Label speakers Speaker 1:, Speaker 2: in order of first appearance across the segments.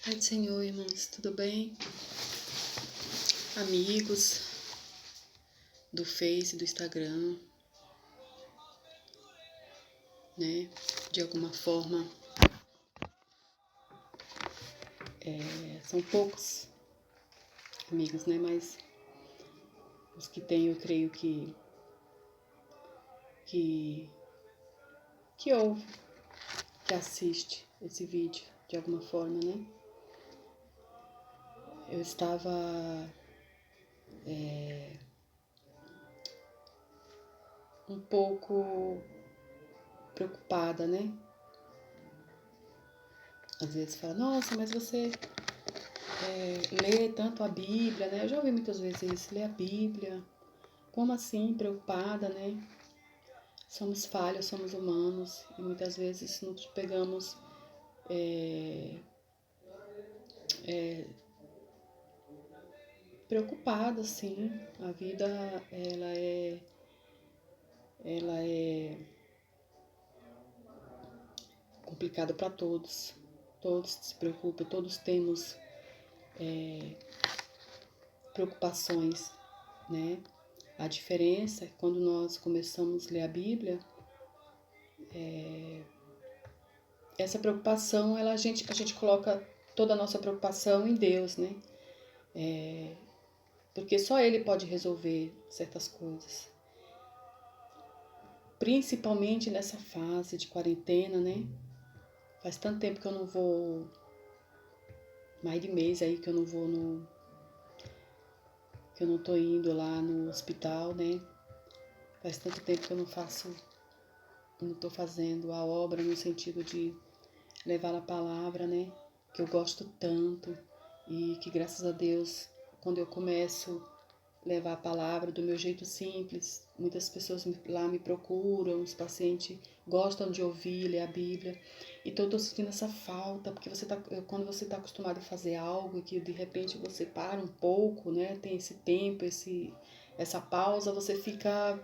Speaker 1: Pai do Senhor, irmãos, tudo bem? Amigos do Face, do Instagram, né? De alguma forma, são poucos amigos, né? Mas os que tem, eu creio que ouve, que assiste esse vídeo de alguma forma, né? Eu estava um pouco preocupada, né? Às vezes fala, nossa, mas você lê tanto a Bíblia, né? Eu já ouvi muitas vezes isso, lê a Bíblia. Como assim, preocupada, né? Somos falhos, somos humanos e muitas vezes nos pegamos preocupados, sim. A vida, ela é complicada para todos. Todos se preocupam, todos temos preocupações, né? A diferença é que quando nós começamos a ler a Bíblia, essa preocupação, a gente coloca toda a nossa preocupação em Deus, né? Porque só Ele pode resolver certas coisas. Principalmente nessa fase de quarentena, né? Faz tanto tempo que eu não vou, mais de mês aí que eu não vou que eu não tô indo lá no hospital, né? Faz tanto tempo que eu não tô fazendo a obra no sentido de levar a palavra, né? Que eu gosto tanto e que graças a Deus, quando eu começo levar a palavra do meu jeito simples, muitas pessoas lá me procuram, os pacientes gostam de ouvir, ler a Bíblia, então eu tô sentindo essa falta, porque quando você tá acostumado a fazer algo e que de repente você para um pouco, né, tem esse tempo, essa pausa, você fica,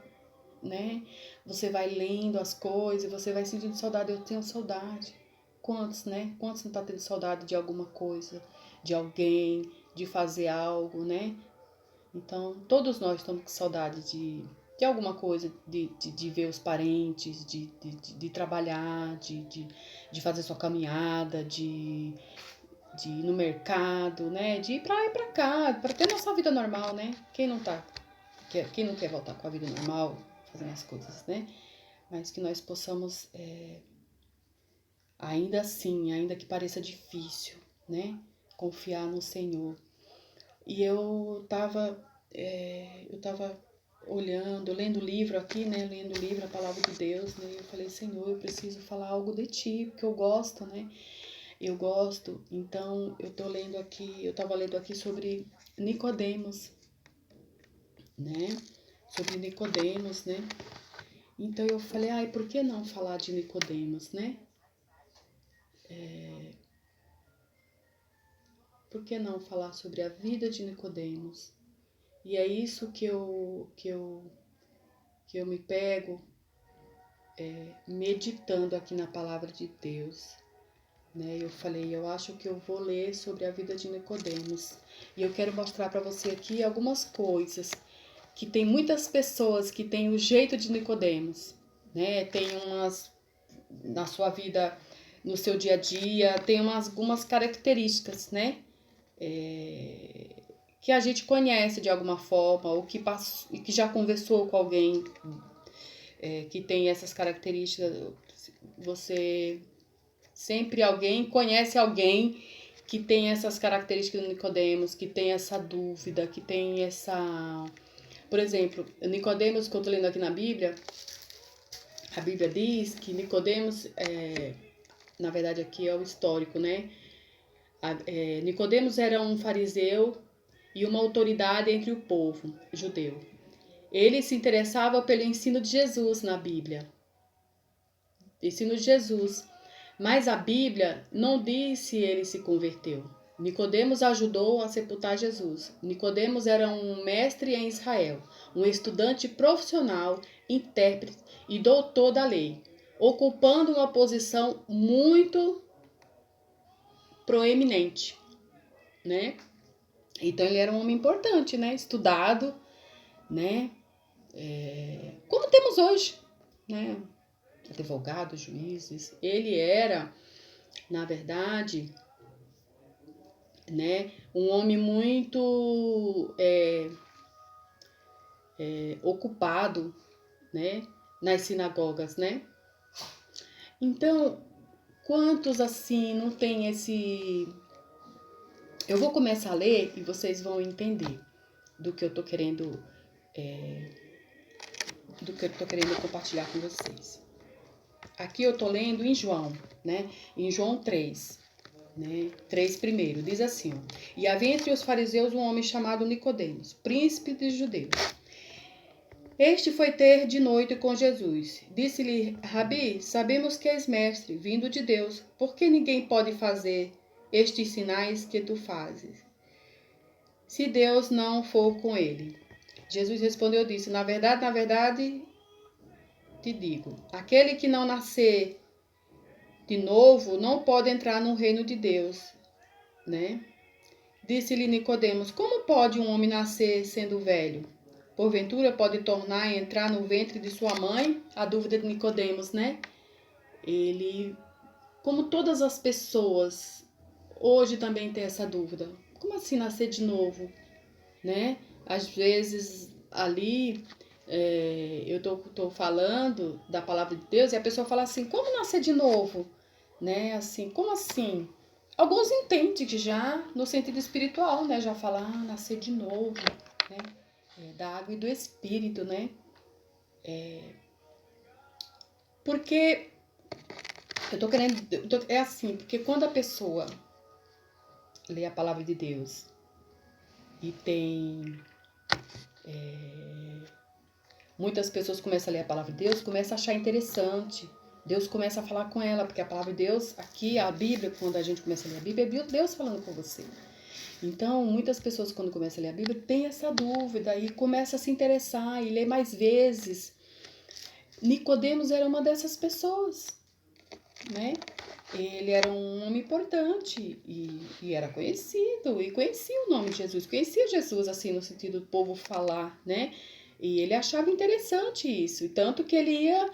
Speaker 1: né, você vai lendo as coisas, você vai sentindo saudade, eu tenho saudade. Quantos, né? Quantos não tá tendo saudade de alguma coisa, de alguém, de fazer algo, né? Então, todos nós estamos com saudade de alguma coisa, de ver os parentes, de trabalhar, de fazer sua caminhada, de ir no mercado, né? De ir pra lá e pra cá, pra ter nossa vida normal, né? Quem não quer voltar com a vida normal, fazendo as coisas, né? Mas que nós possamos, ainda assim, ainda que pareça difícil, né? Confiar no Senhor. E eu tava olhando, lendo o livro aqui, né? Lendo o livro, a palavra de Deus, né? E eu falei, Senhor, eu preciso falar algo de Ti, porque eu gosto, né? Eu gosto. Então, eu tava lendo aqui sobre Nicodemos, né? Sobre Nicodemos, né? Então eu falei, ai, por que não falar de Nicodemos, né? Por que não falar sobre a vida de Nicodemos? E é isso que eu me pego meditando aqui na palavra de Deus, né? Eu falei, eu acho que eu vou ler sobre a vida de Nicodemos. E eu quero mostrar para você aqui algumas coisas que tem muitas pessoas que têm o jeito de Nicodemos, né? Tem umas na sua vida, no seu dia a dia, tem algumas características, né? Que a gente conhece de alguma forma, ou que passou, e que já conversou com alguém que tem essas características. Você sempre alguém conhece alguém que tem essas características do Nicodemos, que tem essa dúvida, que tem essa... Por exemplo, Nicodemos, que eu estou lendo aqui na Bíblia, a Bíblia diz que Nicodemos, na verdade aqui é o histórico, né? Nicodemos era um fariseu e uma autoridade entre o povo judeu. Ele se interessava pelo ensino de Jesus na Bíblia. Ensino de Jesus. Mas a Bíblia não diz se ele se converteu. Nicodemos ajudou a sepultar Jesus. Nicodemos era um mestre em Israel, um estudante profissional, intérprete e doutor da lei, ocupando uma posição muito proeminente, né? Então ele era um homem importante, né? Estudado, né? Como temos hoje, né? Advogados, juízes. Ele era, na verdade, né? Um homem muito ocupado, né? Nas sinagogas, né? Então, quantos assim não tem esse... Eu vou começar a ler e vocês vão entender do que eu tô querendo compartilhar com vocês. Aqui eu tô lendo em João, né? Em João 3, né? 3 primeiro, diz assim, ó. E havia entre os fariseus um homem chamado Nicodemos, príncipe dos judeus. Este foi ter de noite com Jesus. Disse-lhe, Rabi, sabemos que és mestre, vindo de Deus, porque ninguém pode fazer estes sinais que tu fazes, se Deus não for com ele. Jesus respondeu e disse, na verdade, te digo, aquele que não nascer de novo não pode entrar no reino de Deus, né? Disse-lhe Nicodemos, como pode um homem nascer sendo velho? Porventura pode tornar a entrar no ventre de sua mãe? A dúvida de Nicodemos, né? Ele, como todas as pessoas, hoje também tem essa dúvida. Como assim nascer de novo? Né? Às vezes ali eu tô falando da palavra de Deus e a pessoa fala assim, como nascer de novo? Né? Assim, como assim? Alguns entendem que já no sentido espiritual, né? Já fala, nascer de novo, né? Da água e do espírito, né? Porque eu tô querendo... é assim, porque quando a pessoa lê a palavra de Deus e tem... muitas pessoas começam a ler a palavra de Deus, começam a achar interessante. Deus começa a falar com ela, porque a palavra de Deus, aqui, a Bíblia, quando a gente começa a ler a Bíblia, é Deus falando com você. Então, muitas pessoas, quando começam a ler a Bíblia, têm essa dúvida e começam a se interessar e ler mais vezes. Nicodemos era uma dessas pessoas, né? Ele era um homem importante e era conhecido, e conhecia o nome de Jesus, conhecia Jesus, assim, no sentido do povo falar, né? E ele achava interessante isso, e tanto que ele ia...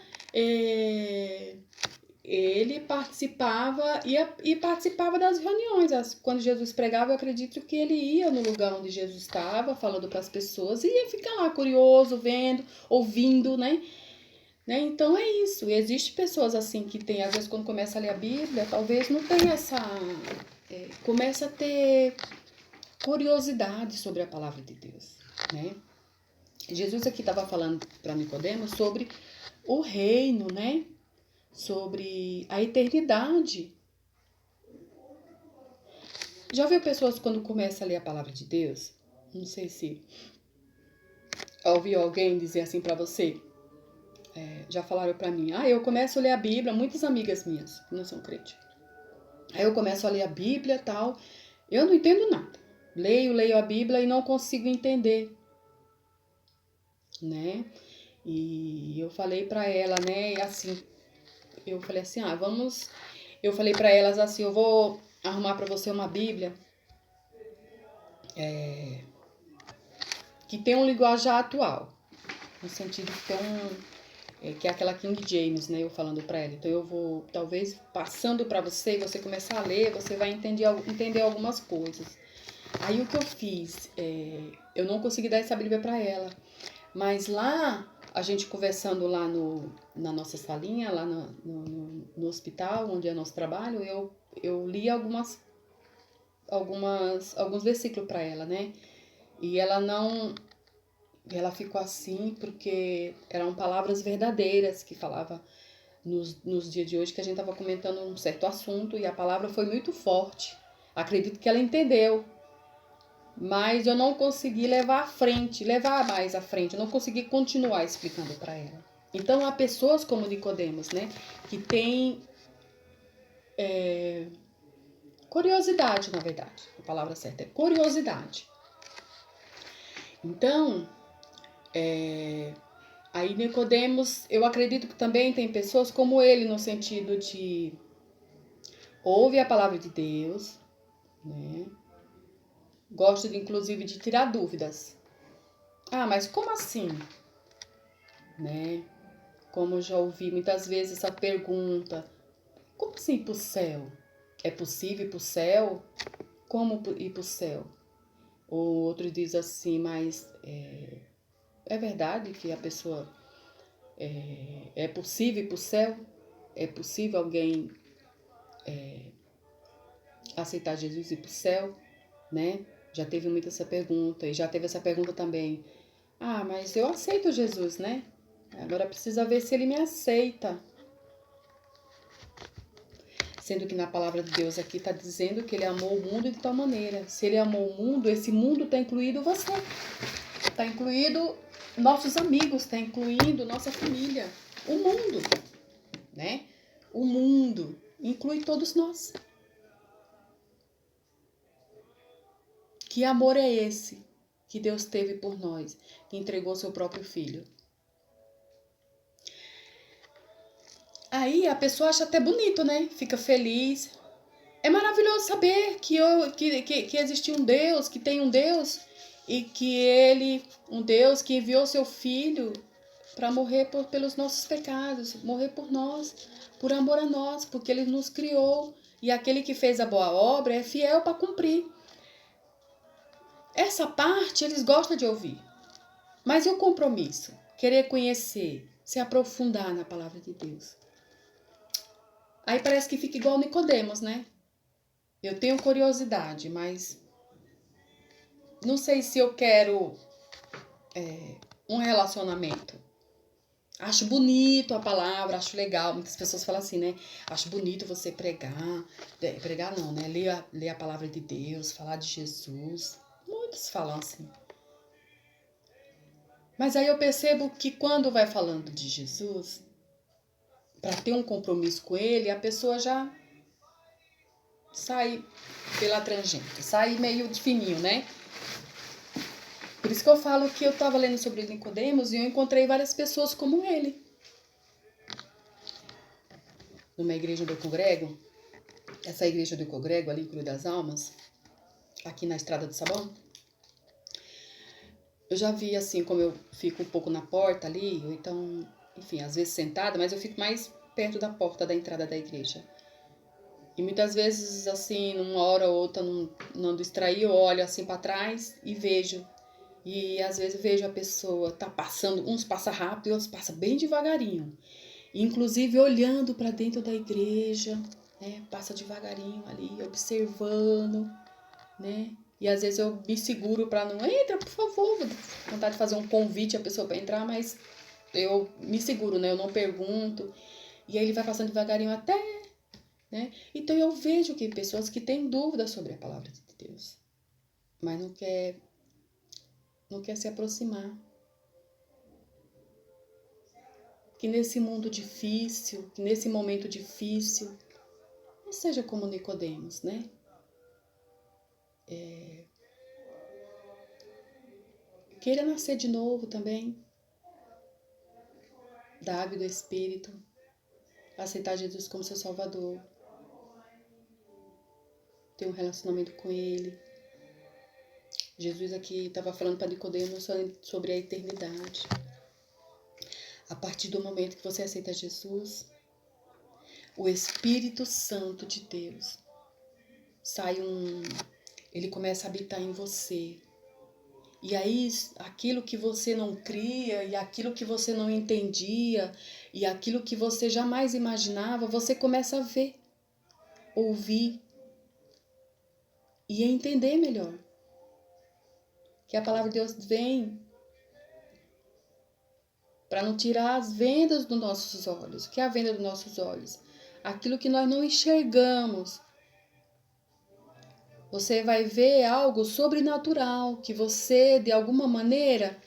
Speaker 1: ele participava e participava das reuniões. Quando Jesus pregava, eu acredito que ele ia no lugar onde Jesus estava, falando para as pessoas, e ia ficar lá curioso, vendo, ouvindo, né? Então é isso. E existe pessoas assim que tem, às vezes, quando começa a ler a Bíblia, talvez não tenha essa... começa a ter curiosidade sobre a palavra de Deus, né? Jesus aqui estava falando para Nicodemos sobre o reino, né? Sobre a eternidade. Já viu pessoas quando começa a ler a palavra de Deus? Não sei se ouviu alguém dizer assim para você. Já falaram para mim. Eu começo a ler a Bíblia, muitas amigas minhas que não são crentes. Aí eu começo a ler a Bíblia e tal. Eu não entendo nada. Leio a Bíblia e não consigo entender, né? E eu falei para ela, né? Assim, eu falei assim, vamos... Eu falei para elas assim, eu vou arrumar para você uma Bíblia que tem um linguajar atual, no sentido que tem que é aquela King James, né? Eu falando para ela. Então eu vou, talvez, passando para você, você começar a ler, você vai entender algumas coisas. Aí o que eu fiz? Eu não consegui dar essa Bíblia para ela, mas lá, a gente conversando lá na nossa salinha, lá no hospital, onde é nosso trabalho, eu li alguns versículos para ela, né? E ela ficou assim porque eram palavras verdadeiras que falava nos dias de hoje, que a gente estava comentando um certo assunto e a palavra foi muito forte. Acredito que ela entendeu, mas eu não consegui levar mais à frente, eu não consegui continuar explicando para ela. Então, há pessoas como Nicodemos, né, que têm curiosidade, na verdade. A palavra certa é curiosidade. Então, aí Nicodemos, eu acredito que também tem pessoas como ele, no sentido de ouve a palavra de Deus, né? Gosto, inclusive, de tirar dúvidas. Ah, mas como assim? Né? Como eu já ouvi muitas vezes essa pergunta, como assim ir para o céu? É possível ir para o céu? Como ir para o céu? Ou outro diz assim, mas é verdade que a pessoa é possível ir para o céu? É possível alguém aceitar Jesus e ir para o céu? Né? Já teve muito essa pergunta, e já teve essa pergunta também. Ah, mas eu aceito Jesus, né? Agora precisa ver se ele me aceita. Sendo que na palavra de Deus aqui está dizendo que ele amou o mundo de tal maneira. Se ele amou o mundo, esse mundo está incluído você. Está incluído nossos amigos, está incluindo nossa família. O mundo, né? O mundo inclui todos nós. Que amor é esse que Deus teve por nós, que entregou seu próprio filho? Aí a pessoa acha até bonito, né? Fica feliz. É maravilhoso saber que existe um Deus, que tem um Deus e que ele, um Deus que enviou seu filho para morrer pelos nossos pecados, morrer por nós, por amor a nós, porque ele nos criou e aquele que fez a boa obra é fiel para cumprir. Essa parte eles gostam de ouvir. Mas e o compromisso? Querer conhecer, se aprofundar na palavra de Deus. Aí parece que fica igual Nicodemos, né? Eu tenho curiosidade, mas não sei se eu quero um relacionamento. Acho bonito a palavra, acho legal. Muitas pessoas falam assim, né? Acho bonito você pregar. Pregar não, né? Ler a palavra de Deus, falar de Jesus. Muitos falam assim. Mas aí eu percebo que quando vai falando de Jesus, para ter um compromisso com ele, a pessoa já sai pela tangente, sai meio de fininho, né? Por isso que eu falo que eu estava lendo sobre Nicodemos e eu encontrei várias pessoas como ele. Numa igreja onde eu congrego, essa igreja onde eu congrego, ali em Cruz das Almas, aqui na Estrada do Sabão, eu já vi assim, como eu fico um pouco na porta ali, ou então, enfim, às vezes sentada, mas eu fico mais perto da porta da entrada da igreja. E muitas vezes, assim, numa hora ou outra, não distrair, eu olho assim para trás e vejo. E às vezes eu vejo a pessoa tá passando, uns passa rápido e outros passa bem devagarinho. Inclusive olhando para dentro da igreja, né? Passa devagarinho ali, observando, né? E às vezes eu me seguro para não entra, por favor, vou vontade de fazer um convite à pessoa para entrar, mas eu me seguro, né? Eu não pergunto. E aí ele vai passando devagarinho até, né? Então eu vejo que pessoas que têm dúvidas sobre a palavra de Deus, mas não quer se aproximar. Que nesse mundo difícil, que nesse momento difícil, não seja como Nicodemos, né? Queira nascer de novo também, da água e do Espírito, aceitar Jesus como seu Salvador, ter um relacionamento com Ele. Jesus aqui estava falando para Nicodemos sobre a eternidade. A partir do momento que você aceita Jesus, o Espírito Santo de Deus ele começa a habitar em você. E aí, aquilo que você não cria, e aquilo que você não entendia, e aquilo que você jamais imaginava, você começa a ver, ouvir e entender melhor. Que a palavra de Deus vem para não tirar as vendas dos nossos olhos. O que é a venda dos nossos olhos? Aquilo que nós não enxergamos. Você vai ver algo sobrenatural, que você, de alguma maneira,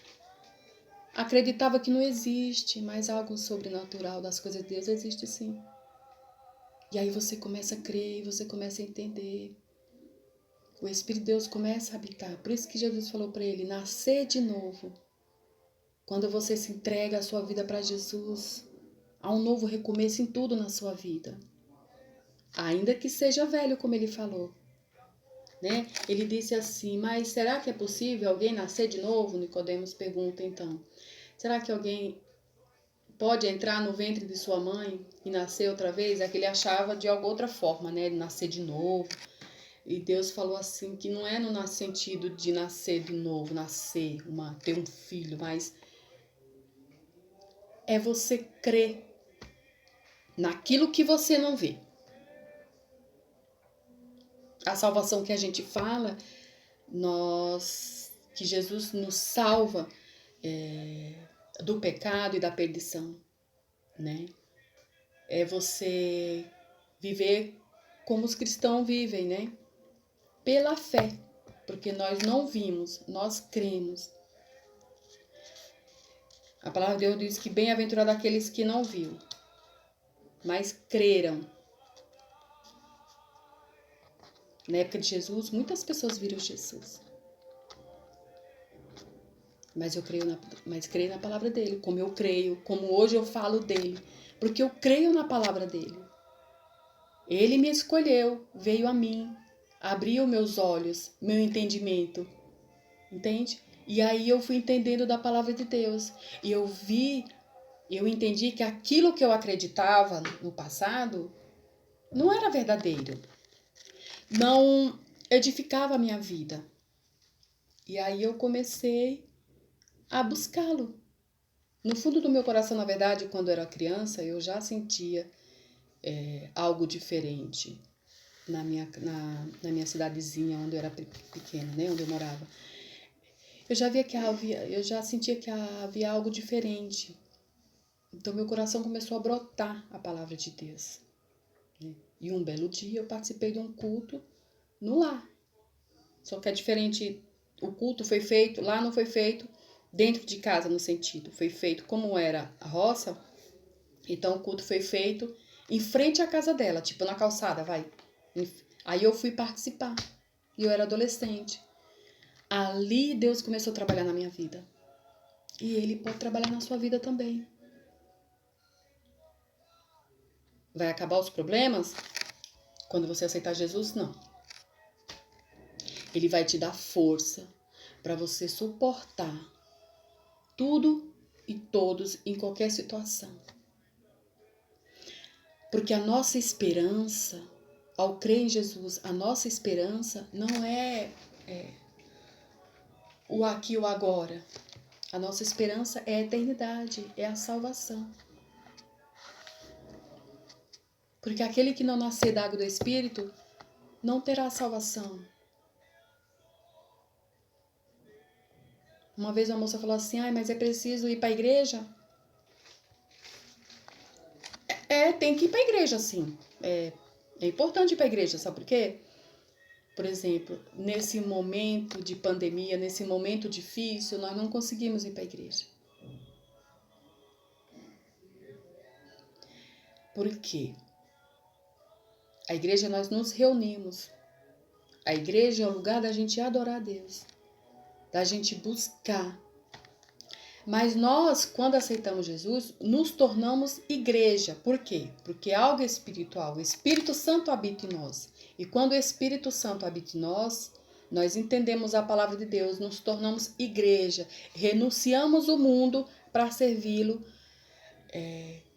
Speaker 1: acreditava que não existe, mas algo sobrenatural das coisas de Deus existe sim. E aí você começa a crer, você começa a entender. O Espírito de Deus começa a habitar. Por isso que Jesus falou para ele, nascer de novo. Quando você se entrega a sua vida para Jesus, há um novo recomeço em tudo na sua vida. Ainda que seja velho, como ele falou. né? Ele disse assim, mas será que é possível alguém nascer de novo? Nicodemos pergunta então. Será que alguém pode entrar no ventre de sua mãe e nascer outra vez? É que ele achava de alguma outra forma, né? De nascer de novo. E Deus falou assim, que não é no sentido de nascer de novo, ter um filho, mas é você crer naquilo que você não vê. A salvação que a gente fala, que Jesus nos salva do pecado e da perdição, né? É você viver como os cristãos vivem, né? Pela fé, porque nós não vimos, nós cremos. A palavra de Deus diz que bem-aventurado aqueles que não viram, mas creram. Na época de Jesus, muitas pessoas viram Jesus. Mas creio na palavra dele, como eu creio, como hoje eu falo dele, porque eu creio na palavra dele. Ele me escolheu, veio a mim, abriu meus olhos, meu entendimento, entende? E aí eu fui entendendo da palavra de Deus. E eu entendi que aquilo que eu acreditava no passado não era verdadeiro. Não edificava a minha vida. E aí eu comecei a buscá-lo. No fundo do meu coração, na verdade, quando eu era criança, eu já sentia algo diferente na minha cidadezinha, onde eu era pequena, né, onde eu morava. Eu já sentia que havia algo diferente. Então meu coração começou a brotar a palavra de Deus. Né? E um belo dia eu participei de um culto no lar. Só que é diferente, o culto foi feito, lá não foi feito dentro de casa, no sentido, foi feito como era a roça, então o culto foi feito em frente à casa dela, tipo na calçada, vai. Aí eu fui participar, e eu era adolescente. Ali Deus começou a trabalhar na minha vida. E Ele pode trabalhar na sua vida também. Vai acabar os problemas? Quando você aceitar Jesus? Não. Ele vai te dar força para você suportar tudo e todos em qualquer situação. Porque a nossa esperança, ao crer em Jesus, a nossa esperança não é o aqui e o agora. A nossa esperança é a eternidade, é a salvação. Porque aquele que não nascer da água do Espírito não terá salvação. Uma vez uma moça falou assim, mas é preciso ir para a igreja? Tem que ir para a igreja, sim. É importante ir para a igreja, sabe por quê? Por exemplo, nesse momento de pandemia, nesse momento difícil, nós não conseguimos ir para a igreja. Por quê? A igreja, nós nos reunimos. A igreja é o lugar da gente adorar a Deus, da gente buscar. Mas nós, quando aceitamos Jesus, nos tornamos igreja. Por quê? Porque é algo espiritual. O Espírito Santo habita em nós. E quando o Espírito Santo habita em nós, nós entendemos a palavra de Deus, nos tornamos igreja. Renunciamos o mundo para servi-lo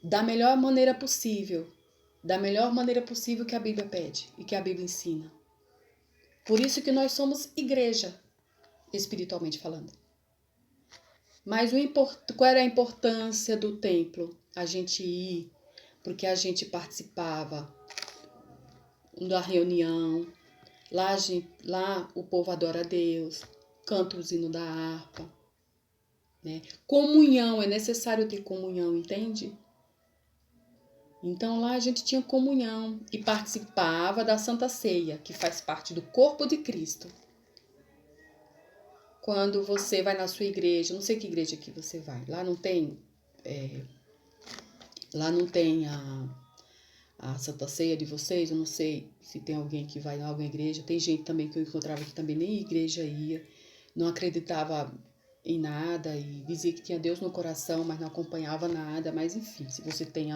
Speaker 1: da melhor maneira possível. Da melhor maneira possível que a Bíblia pede e que a Bíblia ensina. Por isso que nós somos igreja, espiritualmente falando. Mas qual era a importância do templo? A gente ir, porque a gente participava da reunião. Lá o povo adora a Deus, canta os hinos da harpa. Né? Comunhão, é necessário ter comunhão, entende? Então lá a gente tinha comunhão e participava da Santa Ceia, que faz parte do corpo de Cristo. Quando você vai na sua igreja, não sei que igreja que você vai, lá não tem a Santa Ceia de vocês, eu não sei se tem alguém que vai em alguma igreja, tem gente também que eu encontrava que também nem igreja ia, não acreditava em nada e dizia que tinha Deus no coração, mas não acompanhava nada, mas enfim, se você tem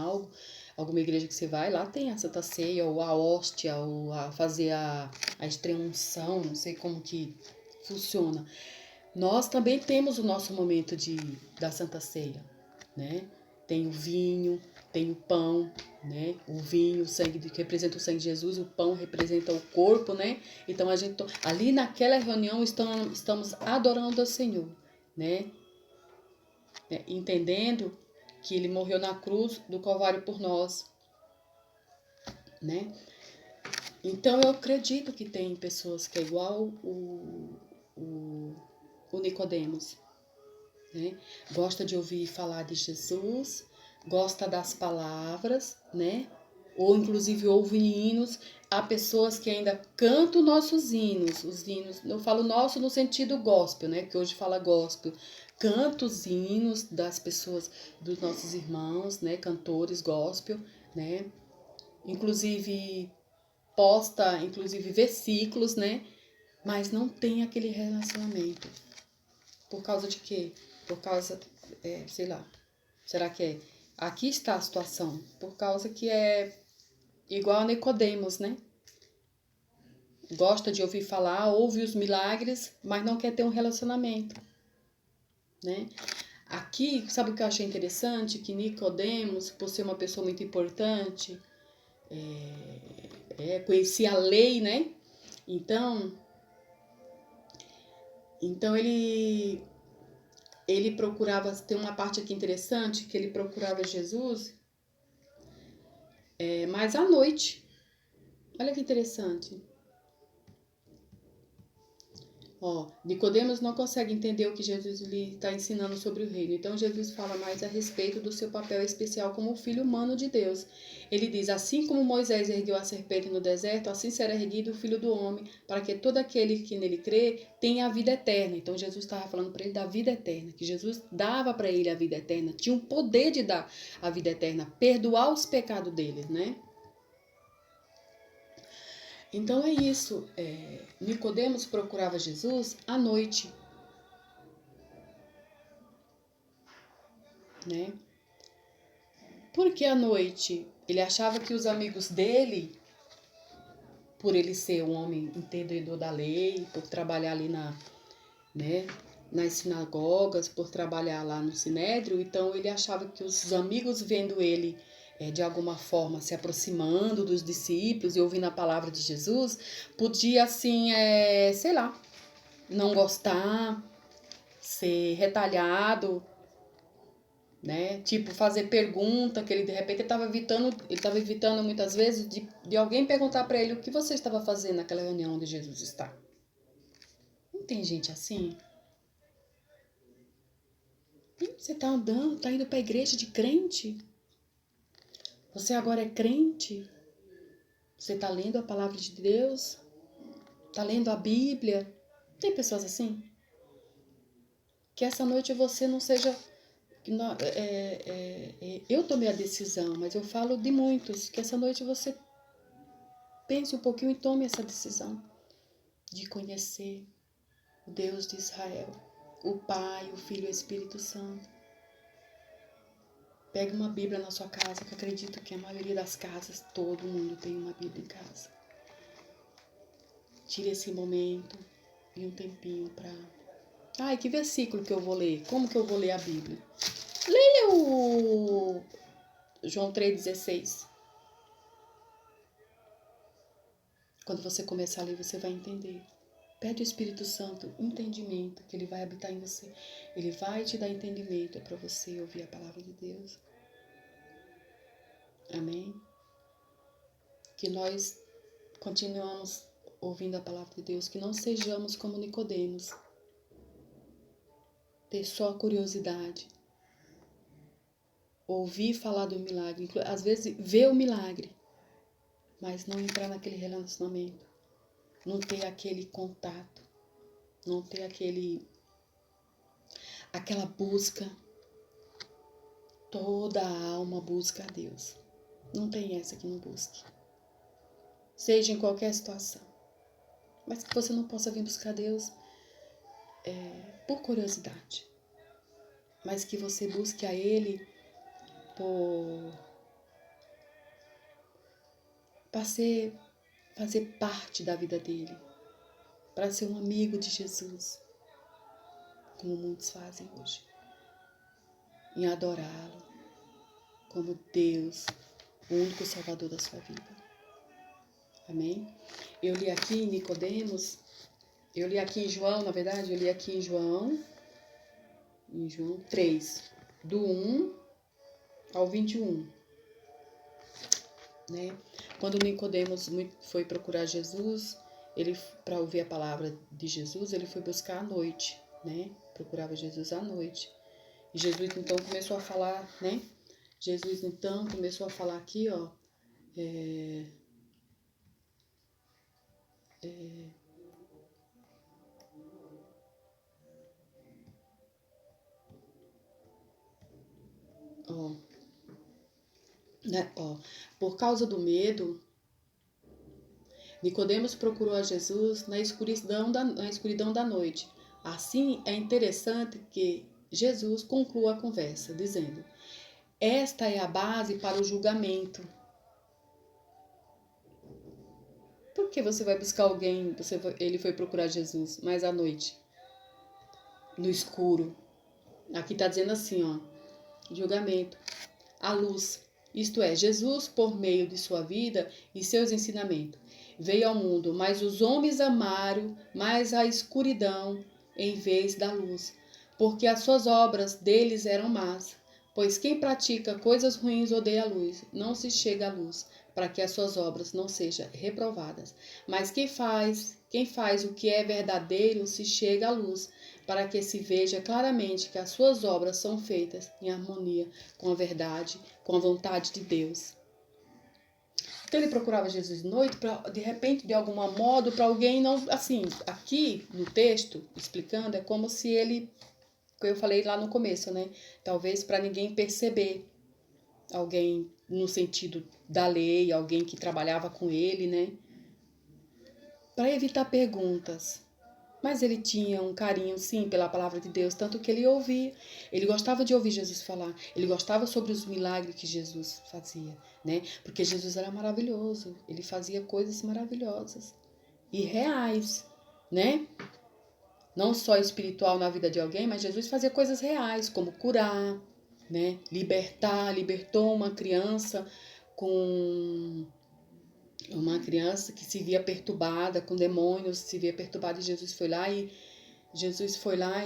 Speaker 1: alguma igreja que você vai, lá tem a Santa Ceia, ou a hóstia, ou a fazer a extrema-unção, não sei como que funciona. Nós também temos o nosso momento da Santa Ceia, né? Tem o vinho, tem o pão, né? O vinho, o sangue que representa o sangue de Jesus, o pão representa o corpo, né? Então a gente ali naquela reunião estamos adorando ao Senhor, né? Entendendo que ele morreu na cruz do Calvário por nós, né? Então eu acredito que tem pessoas que é igual o Nicodemos, né? Gosta de ouvir falar de Jesus, gosta das palavras, né? Ou inclusive ouve hinos. Há pessoas que ainda cantam nossos hinos, os hinos, eu falo nosso no sentido gospel, né? Que hoje fala gospel. Canta os hinos das pessoas, dos nossos irmãos, né? Cantores gospel, né? Inclusive posta, inclusive versículos, né? Mas não tem aquele relacionamento. Por causa de quê? Por causa, sei lá, será que é? Aqui está a situação. Por causa que é igual a Nicodemos, né? Gosta de ouvir falar, ouve os milagres, mas não quer ter um relacionamento, né? Aqui, sabe o que eu achei interessante? Que Nicodemos, por ser uma pessoa muito importante, conhecia a lei, né? Então ele procurava, tem uma parte aqui interessante, que ele procurava Jesus mais à noite. Olha que interessante. Nicodemos não consegue entender o que Jesus lhe está ensinando sobre o reino. Então Jesus fala mais a respeito do seu papel especial como filho humano de Deus. Ele diz, assim como Moisés ergueu a serpente no deserto, assim será erguido o Filho do Homem, para que todo aquele que nele crê tenha a vida eterna. Então Jesus estava falando para ele da vida eterna, que Jesus dava para ele a vida eterna, tinha o poder de dar a vida eterna, perdoar os pecados dele, né? Então é isso, Nicodemos procurava Jesus à noite, né? Por que à noite? Ele achava que os amigos dele, por ele ser um homem entendedor da lei, por trabalhar ali nas sinagogas, por trabalhar lá no Sinédrio, então ele achava que os amigos vendo ele de alguma forma se aproximando dos discípulos e ouvindo a palavra de Jesus, podia assim, sei lá, não gostar, ser retalhado, né? Tipo, fazer pergunta, que ele de repente estava evitando muitas vezes de alguém perguntar para ele o que você estava fazendo naquela reunião onde Jesus está. Não tem gente assim? Você tá andando, tá indo para a igreja de crente? Você agora é crente? Você tá lendo a palavra de Deus? Tá lendo a Bíblia? Tem pessoas assim? Que essa noite você não seja... eu tomei a decisão, mas eu falo de muitos, que essa noite você pense um pouquinho e tome essa decisão de conhecer o Deus de Israel, o Pai, o Filho e o Espírito Santo. Pegue uma Bíblia na sua casa, que acredito que a maioria das casas, todo mundo tem uma Bíblia em casa. Tire esse momento e um tempinho para... Ai, que versículo que eu vou ler? Como que eu vou ler a Bíblia? Leia o João 3,16. Quando você começar a ler, você vai entender. Pede ao Espírito Santo entendimento, que ele vai habitar em você. Ele vai te dar entendimento para você ouvir a palavra de Deus. Amém? Que nós continuamos ouvindo a palavra de Deus, que não sejamos como Nicodemos. Ter só a curiosidade. Ouvir falar do milagre. Às vezes ver o milagre, mas não entrar naquele relacionamento. Não ter aquele contato. Não ter aquela busca. Toda a alma busca a Deus. Não tem essa que não busque. Seja em qualquer situação. Mas que você não possa vir buscar Deus por curiosidade. Mas que você busque a Ele para fazer parte da vida dele, para ser um amigo de Jesus, como muitos fazem hoje, em adorá-lo como Deus, o único Salvador da sua vida. Amém? Eu li aqui em Nicodemos, eu li aqui em João, na verdade, eu li aqui em João 3, do 1 ao 21. Né? Quando Nicodemos foi procurar Jesus, ele, para ouvir a palavra de Jesus, ele foi buscar à noite, né? Procurava Jesus à noite. E Jesus então começou a falar, né? Jesus então começou a falar aqui, ó, por causa do medo, Nicodemos procurou a Jesus na escuridão da noite. Assim, é interessante que Jesus conclua a conversa, dizendo: esta é a base para o julgamento. Por que você vai buscar alguém? Ele foi procurar Jesus, mas à noite, no escuro. Aqui está dizendo assim, ó, julgamento. A luz, isto é, Jesus, por meio de sua vida e seus ensinamentos, veio ao mundo, mas os homens amaram mais a escuridão em vez da luz, porque as suas obras deles eram más. Pois quem pratica coisas ruins odeia a luz, não se chega à luz, para que as suas obras não sejam reprovadas. Mas quem faz o que é verdadeiro se chega à luz, para que se veja claramente que as suas obras são feitas em harmonia com a verdade, com a vontade de Deus. Então ele procurava Jesus de noite, de repente, de algum modo, para alguém não... Assim, aqui no texto, explicando, é como se ele, que eu falei lá no começo, né? Talvez para ninguém perceber. Alguém no sentido da lei, alguém que trabalhava com ele, né? Para evitar perguntas. Mas ele tinha um carinho, sim, pela palavra de Deus, tanto que ele ouvia. Ele gostava de ouvir Jesus falar. Ele gostava sobre os milagres que Jesus fazia, né? Porque Jesus era maravilhoso. Ele fazia coisas maravilhosas e reais, né? Não só espiritual na vida de alguém, mas Jesus fazia coisas reais, como curar, né? Libertou uma criança que se via perturbada com demônios, se via perturbada, e Jesus foi lá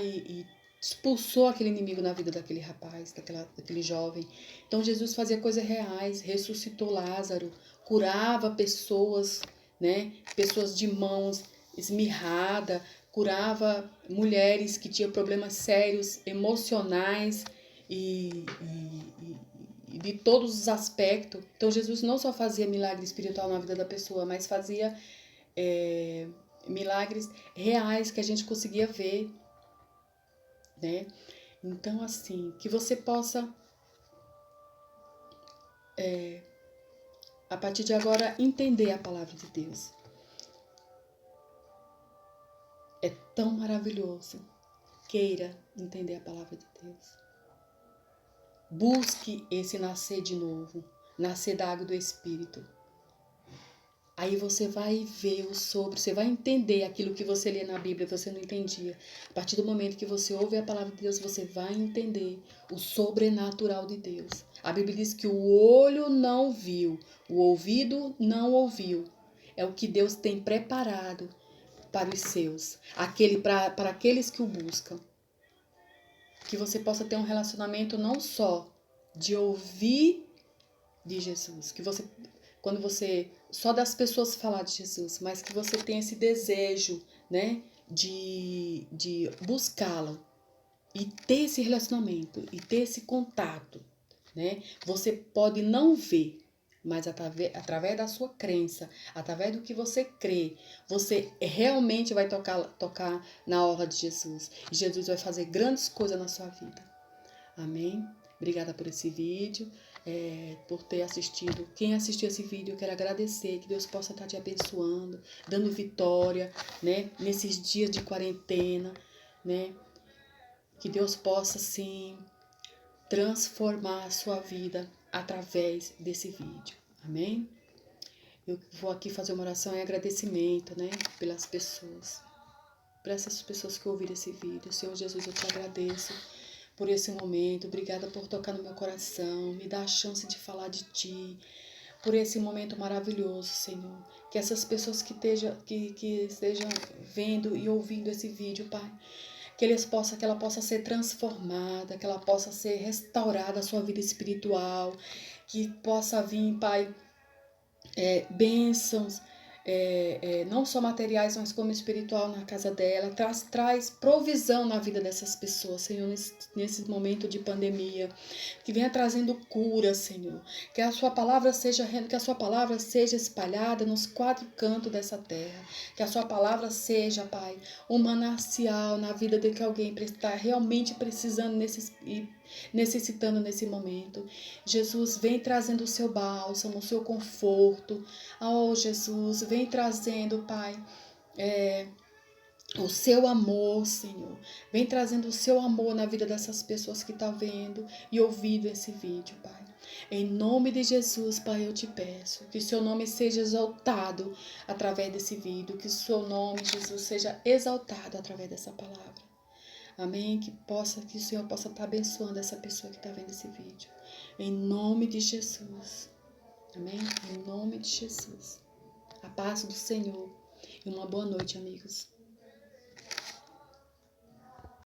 Speaker 1: e expulsou aquele inimigo na vida daquele rapaz, daquele jovem. Então Jesus fazia coisas reais, ressuscitou Lázaro, curava pessoas, né? Pessoas de mãos esmirrada, curava mulheres que tinham problemas sérios, emocionais e de todos os aspectos. Então Jesus não só fazia milagre espiritual na vida da pessoa, mas fazia milagres reais que a gente conseguia ver, né? Então, assim, que você possa, a partir de agora, entender a palavra de Deus. É tão maravilhoso. Queira entender a palavra de Deus. Busque esse nascer de novo, nascer da água do Espírito. Aí você vai ver você vai entender aquilo que você lê na Bíblia, você não entendia. A partir do momento que você ouve a palavra de Deus, você vai entender o sobrenatural de Deus. A Bíblia diz que o olho não viu, o ouvido não ouviu. É o que Deus tem preparado para os seus, para aqueles que o buscam. Que você possa ter um relacionamento não só de ouvir de Jesus, quando você só das pessoas falar de Jesus, mas que você tenha esse desejo, né, de buscá-lo e ter esse relacionamento e ter esse contato, né? Você pode não ver, mas através da sua crença, através do que você crê, você realmente vai tocar na orla de Jesus. E Jesus vai fazer grandes coisas na sua vida. Amém? Obrigada por esse vídeo, por ter assistido. Quem assistiu esse vídeo, eu quero agradecer, que Deus possa estar te abençoando, dando vitória, né? Nesses dias de quarentena, né? Que Deus possa, sim, transformar a sua vida através desse vídeo. Amém? Eu vou aqui fazer uma oração em agradecimento, né? Pelas pessoas. Por essas pessoas que ouviram esse vídeo. Senhor Jesus, eu te agradeço por esse momento. Obrigada por tocar no meu coração. Me dá a chance de falar de Ti. Por esse momento maravilhoso, Senhor. Que essas pessoas que estejam vendo e ouvindo esse vídeo, Pai, que ela possa ser transformada, que ela possa ser restaurada a sua vida espiritual, que possa vir, Pai, bênçãos, não só materiais, mas como espiritual na casa dela. Traz provisão na vida dessas pessoas, Senhor, nesse momento de pandemia. Que venha trazendo cura, Senhor. Que a sua palavra seja espalhada nos 4 cantos dessa terra. Que a sua palavra seja, Pai, um manancial na vida de que alguém está realmente precisando e necessitando nesse momento. Jesus, vem trazendo o seu bálsamo, o seu conforto. Oh, Jesus, vem trazendo, Pai, o seu amor, Senhor. Vem trazendo o seu amor na vida dessas pessoas que estão vendo e ouvindo esse vídeo, Pai. Em nome de Jesus, Pai, eu te peço que o seu nome seja exaltado através desse vídeo, que o seu nome, Jesus, seja exaltado através dessa palavra. Amém? Que o Senhor possa estar abençoando essa pessoa que está vendo esse vídeo. Em nome de Jesus. Amém? Em nome de Jesus. A paz do Senhor. E uma boa noite, amigos.